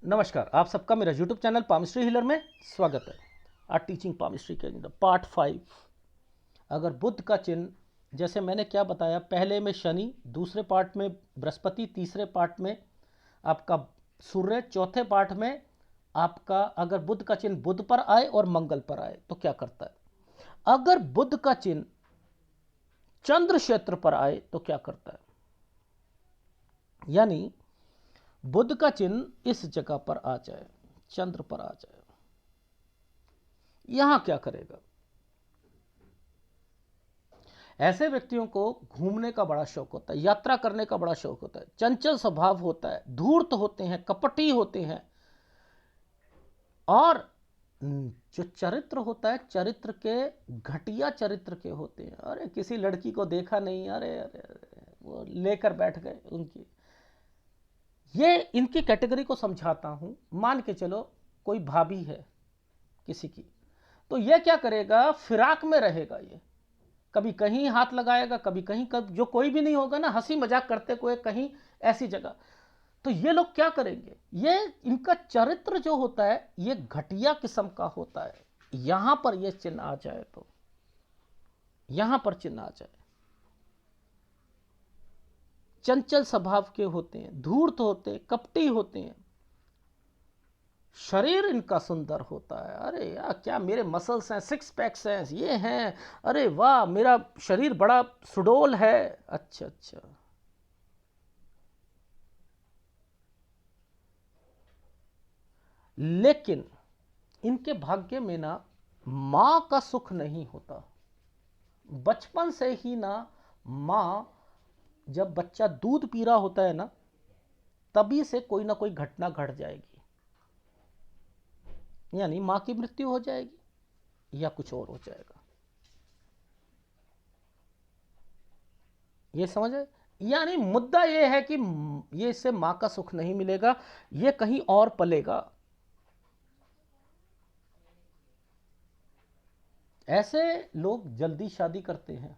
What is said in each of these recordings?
नमस्कार, आप सबका मेरा यूट्यूब चैनल पामिस्ट्री हीलर में स्वागत है। आर टीचिंग पामिस्ट्री के अंदर पार्ट 5। अगर बुध का चिन्ह, जैसे मैंने क्या बताया, पहले में शनि, दूसरे पार्ट में बृहस्पति, तीसरे पार्ट में आपका सूर्य, चौथे पार्ट में आपका अगर बुध का चिन्ह बुध पर आए और मंगल पर आए तो क्या करता है। अगर बुध का चिन्ह चंद्र क्षेत्र पर आए तो क्या करता है, यानी बुध का चिन्ह इस जगह पर आ जाए, चंद्र पर आ जाए, यहां क्या करेगा। ऐसे व्यक्तियों को घूमने का बड़ा शौक होता है, यात्रा करने का बड़ा शौक होता है, चंचल स्वभाव होता है, धूर्त होते हैं, कपटी होते हैं, और जो चरित्र होता है, चरित्र के घटिया चरित्र के होते हैं। अरे किसी लड़की को देखा नहीं, अरे अरे अरे वो लेकर बैठ गए उनकी। ये इनकी कैटेगरी को समझाता हूं। मान के चलो कोई भाभी है किसी की, तो ये क्या करेगा, फिराक में रहेगा, ये कभी कहीं हाथ लगाएगा, कभी कहीं, कभी जो कोई भी नहीं होगा ना, हंसी मजाक करते हुए कहीं ऐसी जगह। तो ये लोग क्या करेंगे, ये इनका चरित्र जो होता है ये घटिया किस्म का होता है। यहां पर ये चिन्ह आ जाए तो, यहां पर चिन्ह आ जाए, चंचल स्वभाव के होते हैं, धूर्त होते हैं, कपटी होते हैं, शरीर इनका सुंदर होता है। अरे यार क्या मेरे मसल्स हैं, सिक्स पैक्स हैं, ये हैं, अरे वाह मेरा शरीर बड़ा सुडोल है। अच्छा अच्छा, लेकिन इनके भाग्य में ना मां का सुख नहीं होता। बचपन से ही ना मां, जब बच्चा दूध पी रहा होता है ना, तभी से कोई ना कोई घटना घट जाएगी, यानी मां की मृत्यु हो जाएगी या कुछ और हो जाएगा। ये समझ है, यानी मुद्दा ये है कि ये इससे मां का सुख नहीं मिलेगा, ये कहीं और पलेगा। ऐसे लोग जल्दी शादी करते हैं।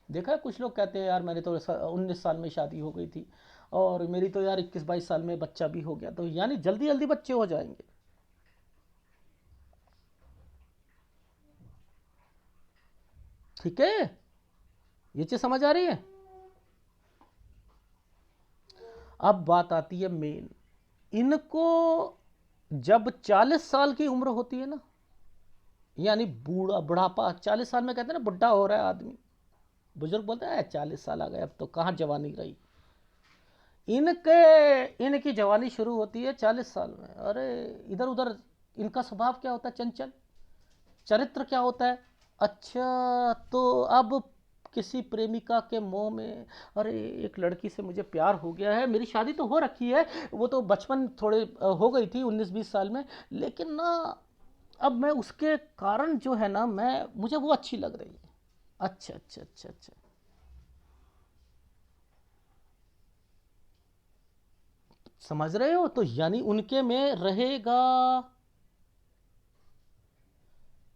देखा है, कुछ लोग कहते हैं यार मैंने तो 19 साल में शादी हो गई थी, और मेरी तो यार 21-22 साल में बच्चा भी हो गया, तो यानी जल्दी जल्दी बच्चे हो जाएंगे। ठीक है, ये चीज समझ आ रही है। अब बात आती है मेन, इनको जब 40 साल की उम्र होती है ना, यानी बूढ़ा बुढ़ापा, 40 साल में कहते हैं ना बुढ़ा हो रहा है आदमी, बुजुर्ग बोलते हैं 40 साल आ गए अब तो कहाँ जवानी रही। इनकी जवानी शुरू होती है 40 साल में। अरे इधर उधर, इनका स्वभाव क्या होता है, चंचल, चरित्र क्या होता है। अच्छा, तो अब किसी प्रेमिका के मोह में, अरे एक लड़की से मुझे प्यार हो गया है, मेरी शादी तो हो रखी है, वो तो बचपन थोड़े हो गई थी 19-20 साल में, लेकिन ना अब मैं उसके कारण जो है ना, मैं मुझे वो अच्छी लग रही है। अच्छा अच्छा अच्छा अच्छा, समझ रहे हो, तो यानी उनके में रहेगा।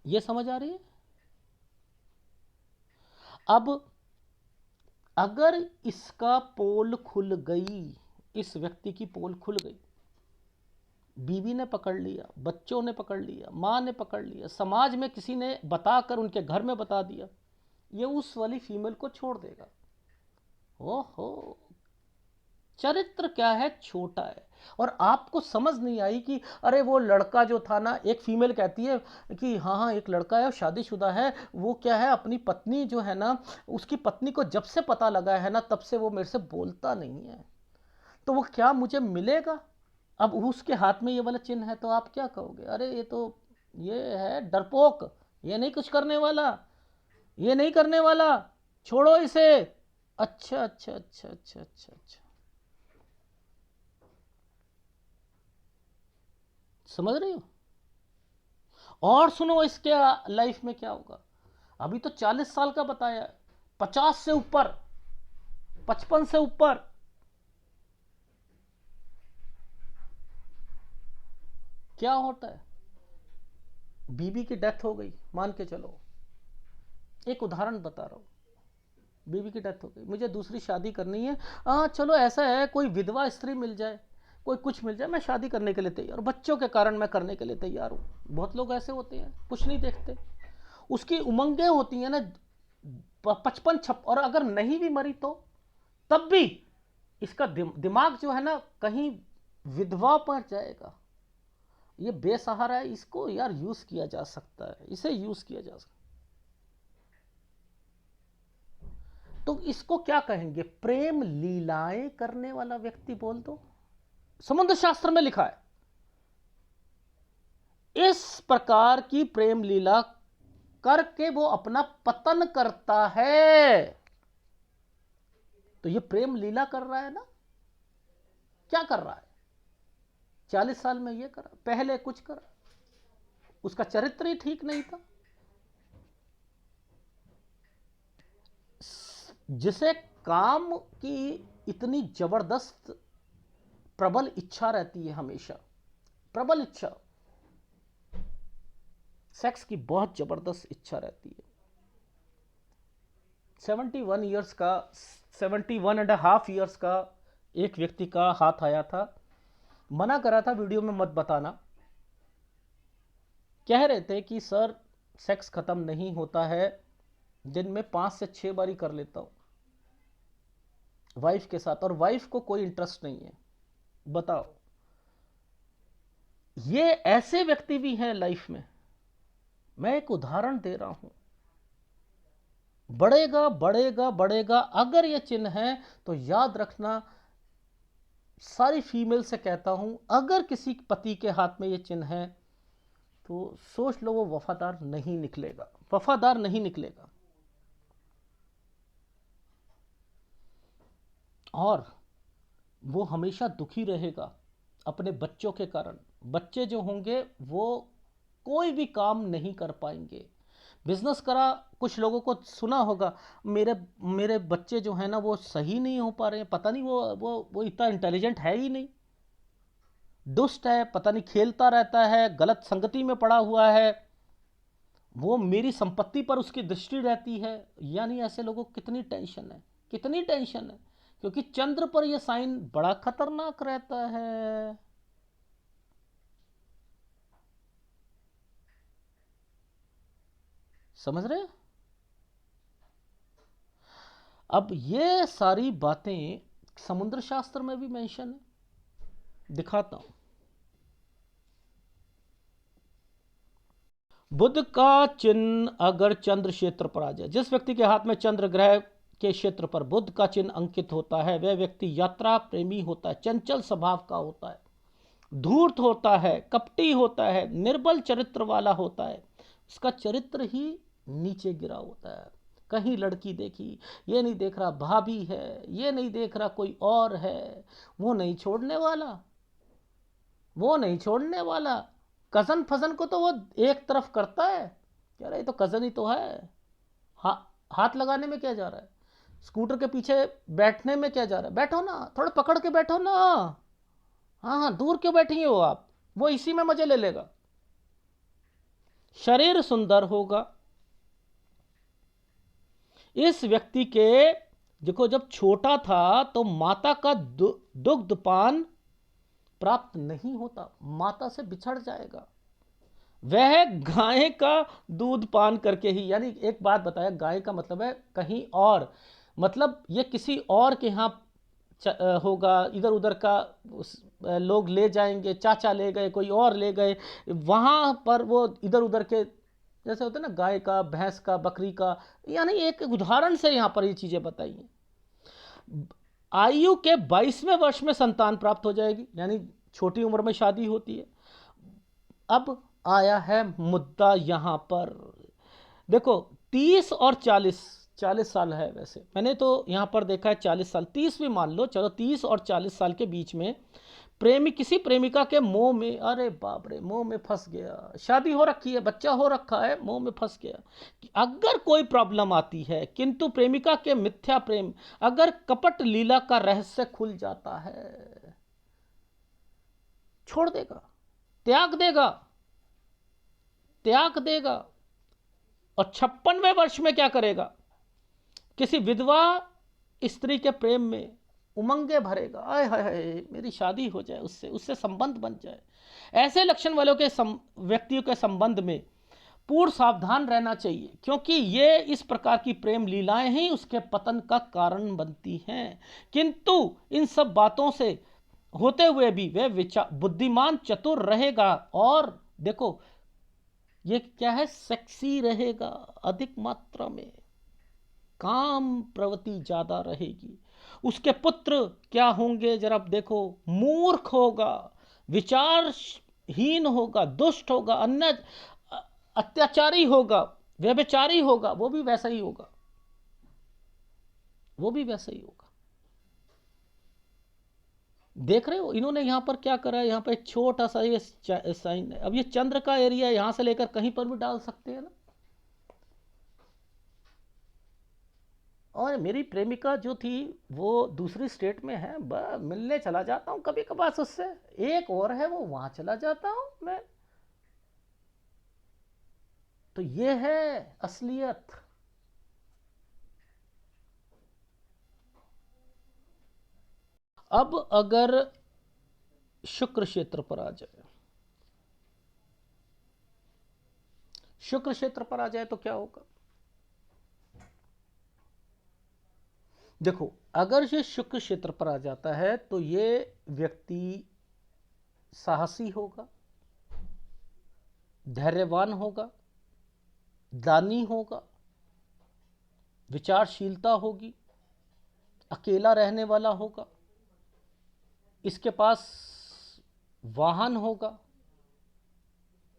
ये समझ आ रही है। अब अगर इसका पोल खुल गई, इस व्यक्ति की पोल खुल गई, बीवी ने पकड़ लिया, बच्चों ने पकड़ लिया, माँ ने पकड़ लिया, समाज में किसी ने बताकर उनके घर में बता दिया, ये उस वाली फीमेल को छोड़ देगा। ओहो, चरित्र क्या है, छोटा है। और आपको समझ नहीं आई कि अरे वो लड़का जो था ना, एक फीमेल कहती है कि हाँ हाँ एक लड़का है, शादीशुदा है, वो क्या है, अपनी पत्नी जो है ना, उसकी पत्नी को जब से पता लगा है ना, तब से वो मेरे से बोलता नहीं है, तो वो क्या मुझे मिलेगा। अब उसके हाथ में ये वाला चिन्ह है, तो आप क्या कहोगे, अरे ये तो, ये है डरपोक, ये नहीं कुछ करने वाला, ये नहीं करने वाला, छोड़ो इसे। अच्छा अच्छा अच्छा अच्छा अच्छा अच्छा, समझ रही हो। और सुनो इसके लाइफ में क्या होगा। अभी तो 40 साल का बताया, 50 से ऊपर, 55 से ऊपर, क्या होता है, बीबी की डेथ हो गई, मान के चलो, एक उदाहरण बता रहा हूं, बीवी की डेथ हो गई, मुझे दूसरी शादी करनी है। हाँ चलो ऐसा है, कोई विधवा स्त्री मिल जाए, कोई कुछ मिल जाए मैं शादी करने के लिए तैयार हूँ, बच्चों के कारण मैं करने के लिए तैयार हूँ। बहुत लोग ऐसे होते हैं, कुछ नहीं देखते, उसकी उमंगें होती हैं ना 55-56, और अगर नहीं भी मरी तो तब भी इसका दिमाग जो है ना कहीं विधवा पर जाएगा। ये बेसहारा है, इसको यार यूज किया जा सकता है, इसे यूज किया जा सकता है। तो इसको क्या कहेंगे? प्रेम लीलाएं करने वाला व्यक्ति बोल दो। समुद्र शास्त्र में लिखा है इस प्रकार की प्रेम लीला करके वो अपना पतन करता है। तो ये प्रेम लीला कर रहा है ना, क्या कर रहा है? 40 साल में ये करा, पहले कुछ करा, उसका चरित्र ही ठीक नहीं था। जिसे काम की इतनी जबरदस्त प्रबल इच्छा रहती है, हमेशा प्रबल इच्छा, सेक्स की बहुत जबरदस्त इच्छा रहती है। 71 ईयर्स का, 71.5 ईयर्स का एक व्यक्ति का हाथ आया था, मना करा था वीडियो में मत बताना। कह रहे थे कि सर सेक्स खत्म नहीं होता है, दिन में 5 से 6 बारी कर लेता हूं वाइफ के साथ, और वाइफ को कोई इंटरेस्ट नहीं है। बताओ, ये ऐसे व्यक्ति भी हैं लाइफ में। मैं एक उदाहरण दे रहा हूं। बढ़ेगा बढ़ेगा बढ़ेगा, अगर ये चिन्ह है तो याद रखना, सारी फीमेल से कहता हूं, अगर किसी पति के हाथ में ये चिन्ह है तो सोच लो वो वफादार नहीं निकलेगा, वफादार नहीं निकलेगा। और वो हमेशा दुखी रहेगा अपने बच्चों के कारण। बच्चे जो होंगे वो कोई भी काम नहीं कर पाएंगे। बिजनेस करा, कुछ लोगों को सुना होगा, मेरे मेरे बच्चे जो है ना वो सही नहीं हो पा रहे हैं, पता नहीं वो इतना इंटेलिजेंट है ही नहीं, दुष्ट है, पता नहीं खेलता रहता है, गलत संगति में पड़ा हुआ है, वो मेरी संपत्ति पर उसकी दृष्टि रहती है। यानी ऐसे लोगों को कितनी टेंशन है, कितनी टेंशन है, क्योंकि चंद्र पर यह साइन बड़ा खतरनाक रहता है। समझ रहे? अब ये सारी बातें समुद्र शास्त्र में भी मेंशन है, दिखाता हूं। बुध का चिन्ह अगर चंद्र क्षेत्र पर आ जाए, जिस व्यक्ति के हाथ में चंद्र ग्रह के क्षेत्र पर बुध का चिन्ह अंकित होता है, वह व्यक्ति यात्रा प्रेमी होता है, चंचल स्वभाव का होता है, धूर्त होता है, कपटी होता है, निर्बल चरित्र वाला होता है। उसका चरित्र ही नीचे गिरा होता है। कहीं लड़की देखी, ये नहीं देख रहा भाभी है, ये नहीं देख रहा कोई और है, वो नहीं छोड़ने वाला, वो नहीं छोड़ने वाला। कजन फजन को तो वो एक तरफ करता है, कह रहा है तो कजन ही तो है, हाथ लगाने में क्या जा रहा है, स्कूटर के पीछे बैठने में क्या जा रहा है, बैठो ना, थोड़ा पकड़ के बैठो ना, हाँ हाँ दूर क्यों बैठेंगे हो आप, वो इसी में मजे ले लेगा। शरीर सुंदर होगा। इस व्यक्ति के देखो, जब छोटा था तो माता का दुग्ध पान प्राप्त नहीं होता, माता से बिछड़ जाएगा, वह गाय का दूध पान करके ही। यानी एक बात बताया, गाय का मतलब है कहीं और, मतलब ये किसी और के यहाँ होगा, इधर उधर का लोग ले जाएंगे, चाचा ले गए, कोई और ले गए, वहाँ पर वो इधर उधर के, जैसे होते हैं ना गाय का, भैंस का, बकरी का। यानी एक उदाहरण से यहाँ पर ये चीज़ें बताई हैं। आयु के 22वें वर्ष में संतान प्राप्त हो जाएगी, यानी छोटी उम्र में शादी होती है। अब आया है मुद्दा यहाँ पर, देखो 30 और 40 साल है, वैसे मैंने तो यहाँ पर देखा है 40 साल, 30 भी मान लो, चलो 30 और 40 साल के बीच में प्रेमी किसी प्रेमिका के मोह में, अरे बाप रे, मोह में फंस गया, शादी हो रखी है, बच्चा हो रखा है, मोह में फंस गया। अगर कोई प्रॉब्लम आती है, किंतु प्रेमिका के मिथ्या प्रेम, अगर कपट लीला का रहस्य खुल जाता है, छोड़ देगा, त्याग देगा, त्याग देगा। और 56वें वर्ष में क्या करेगा? किसी विधवा स्त्री के प्रेम में उमंगे भरेगा, आय हाय हाय मेरी शादी हो जाए, उससे उससे संबंध बन जाए। ऐसे लक्षण वालों के व्यक्तियों के संबंध में पूर्ण सावधान रहना चाहिए, क्योंकि ये इस प्रकार की प्रेम लीलाएं ही उसके पतन का कारण बनती हैं। किंतु इन सब बातों से होते हुए भी वह विचार बुद्धिमान चतुर रहेगा, और देखो ये क्या है, सेक्सी रहेगा, अधिक मात्रा में काम प्रवृत्ति ज्यादा रहेगी। उसके पुत्र क्या होंगे जरा देखो, मूर्ख होगा, विचारहीन होगा, दुष्ट होगा, अन्य अत्याचारी होगा, व्यभिचारी होगा, वो भी वैसा ही होगा, वो भी वैसा ही होगा। देख रहे हो इन्होंने यहां पर क्या करा है, यहां पर एक छोटा सा ये साइन है। अब ये चंद्र का एरिया यहां से लेकर कहीं पर भी डाल सकते हैं ना। और मेरी प्रेमिका जो थी वो दूसरी स्टेट में है, मिलने चला जाता हूं कभी कभार उससे, एक और है वो वहां चला जाता हूं मैं। तो ये है असलियत। अब अगर शुक्र क्षेत्र पर आ जाए, शुक्र क्षेत्र पर आ जाए तो क्या होगा, देखो अगर ये शुक्र क्षेत्र पर आ जाता है तो ये व्यक्ति साहसी होगा, धैर्यवान होगा, दानी होगा, विचारशीलता होगी, अकेला रहने वाला होगा, इसके पास वाहन होगा,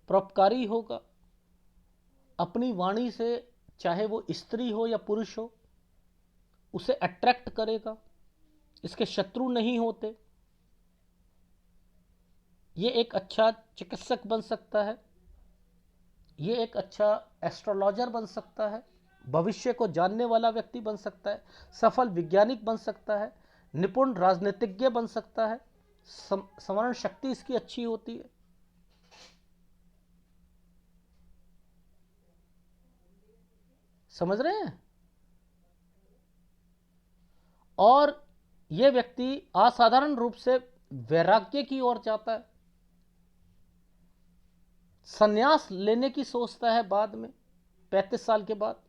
परोपकारी होगा, अपनी वाणी से चाहे वो स्त्री हो या पुरुष हो उसे अट्रैक्ट करेगा, इसके शत्रु नहीं होते, ये एक अच्छा चिकित्सक बन सकता है, ये एक अच्छा एस्ट्रोलॉजर बन सकता है, भविष्य को जानने वाला व्यक्ति बन सकता है, सफल वैज्ञानिक बन सकता है, निपुण राजनीतिज्ञ बन सकता है, स्मरण शक्ति इसकी अच्छी होती है। समझ रहे हैं। और यह व्यक्ति असाधारण रूप से वैराग्य की ओर जाता है, संन्यास लेने की सोचता है बाद में 35 साल के बाद।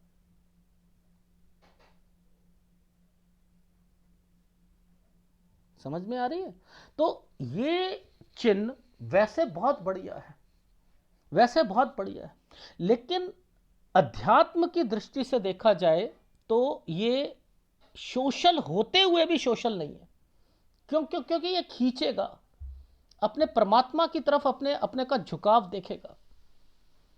समझ में आ रही है। तो ये चिन्ह वैसे बहुत बढ़िया है, वैसे बहुत बढ़िया है, लेकिन अध्यात्म की दृष्टि से देखा जाए तो ये सोशल होते हुए भी सोशल नहीं है। क्यों क्यों क्योंकि ये खींचेगा अपने परमात्मा की तरफ, अपने अपने का झुकाव देखेगा।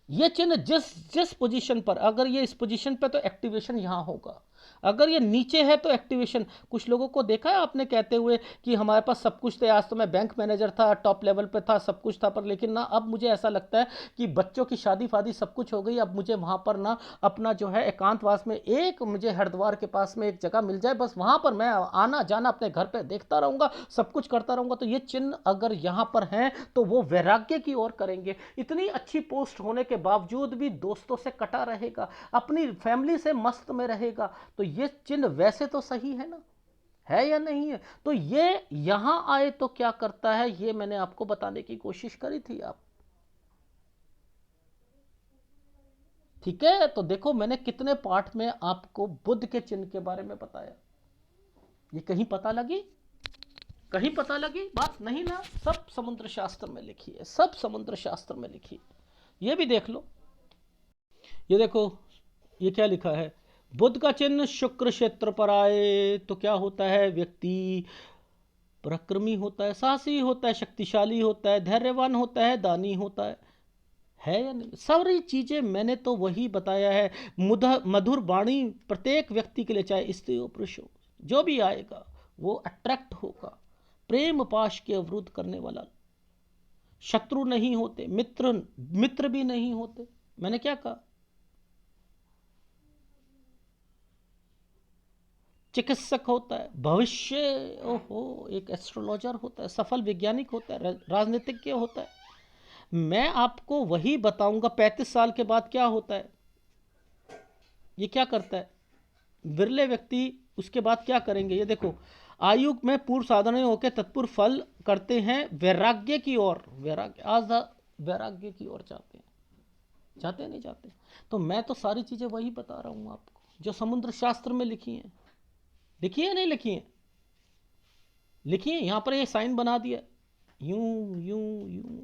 ये चिन्ह जिस जिस पोजीशन पर, अगर ये इस पोजीशन पर तो एक्टिवेशन यहां होगा, अगर ये नीचे है तो एक्टिवेशन। कुछ लोगों को देखा है आपने कहते हुए कि हमारे पास सब कुछ थे, आज तो मैं बैंक मैनेजर था, टॉप लेवल पे था, सब कुछ था, पर लेकिन ना अब मुझे ऐसा लगता है कि बच्चों की शादी फादी सब कुछ हो गई, अब मुझे वहां पर ना अपना जो है एकांतवास में एक मुझे हरिद्वार के पास में एक जगह मिल जाए, बस वहां पर मैं आना जाना अपने घर पर देखता रहूंगा, सब कुछ करता रहूंगा। तो ये चिन्ह अगर यहां पर हैं तो वो वैराग्य की ओर करेंगे। इतनी अच्छी पोस्ट होने के बावजूद भी दोस्तों से कटा रहेगा, अपनी फैमिली से मस्त में रहेगा। तो ये चिन्ह वैसे तो सही है ना, है या नहीं है। तो ये यहां आए तो क्या करता है, ये मैंने आपको बताने की कोशिश करी थी। आप ठीक है। तो देखो मैंने कितने पाठ में आपको बुद्ध के चिन्ह के बारे में बताया। ये कहीं पता लगी, कहीं पता लगी बात नहीं ना। सब समुद्र शास्त्र में लिखी है, सब समुद्र शास्त्र में लिखी है। ये भी देख लो, ये देखो ये क्या लिखा है, बुध का चिन्ह शुक्र क्षेत्र पर आए तो क्या होता है, व्यक्ति पराक्रमी होता है, साहसी होता है, शक्तिशाली होता है, धैर्यवान होता है, दानी होता है या नहीं। सारी चीजें मैंने तो वही बताया है। मधुर वाणी प्रत्येक व्यक्ति के लिए, चाहे स्त्री हो पुरुष हो, जो भी आएगा वो अट्रैक्ट होगा। प्रेम पाश के अवरुद्ध करने वाला, शत्रु नहीं होते, मित्र भी नहीं होते। मैंने क्या कहा, चिकित्सक होता है, भविष्य ओहो एक एस्ट्रोलॉजर होता है, सफल वैज्ञानिक होता है, राजनीतिज्ञ होता है। मैं आपको वही बताऊंगा 35 साल के बाद क्या होता है। ये क्या करता है, विरले व्यक्ति उसके बाद क्या करेंगे, ये देखो आयु में पूर्व साधन होकर तत्पूर्व फल करते हैं, वैराग्य की ओर, वैराग्य आज वैराग्य की ओर जाते हैं, जाते नहीं जाते। तो मैं तो सारी चीजें वही बता रहा हूं आपको जो समुद्र शास्त्र में लिखी हैं। लिखी है नहीं लिखी है? लिखी है, यहां पर ये साइन बना दिया, यूं यूं यूं।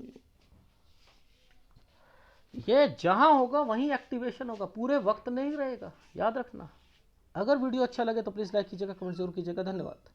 ये जहां होगा वहीं एक्टिवेशन होगा, पूरे वक्त नहीं रहेगा, याद रखना। अगर वीडियो अच्छा लगे तो प्लीज़ लाइक कीजिएगा, कमेंट जरूर कीजिएगा। धन्यवाद।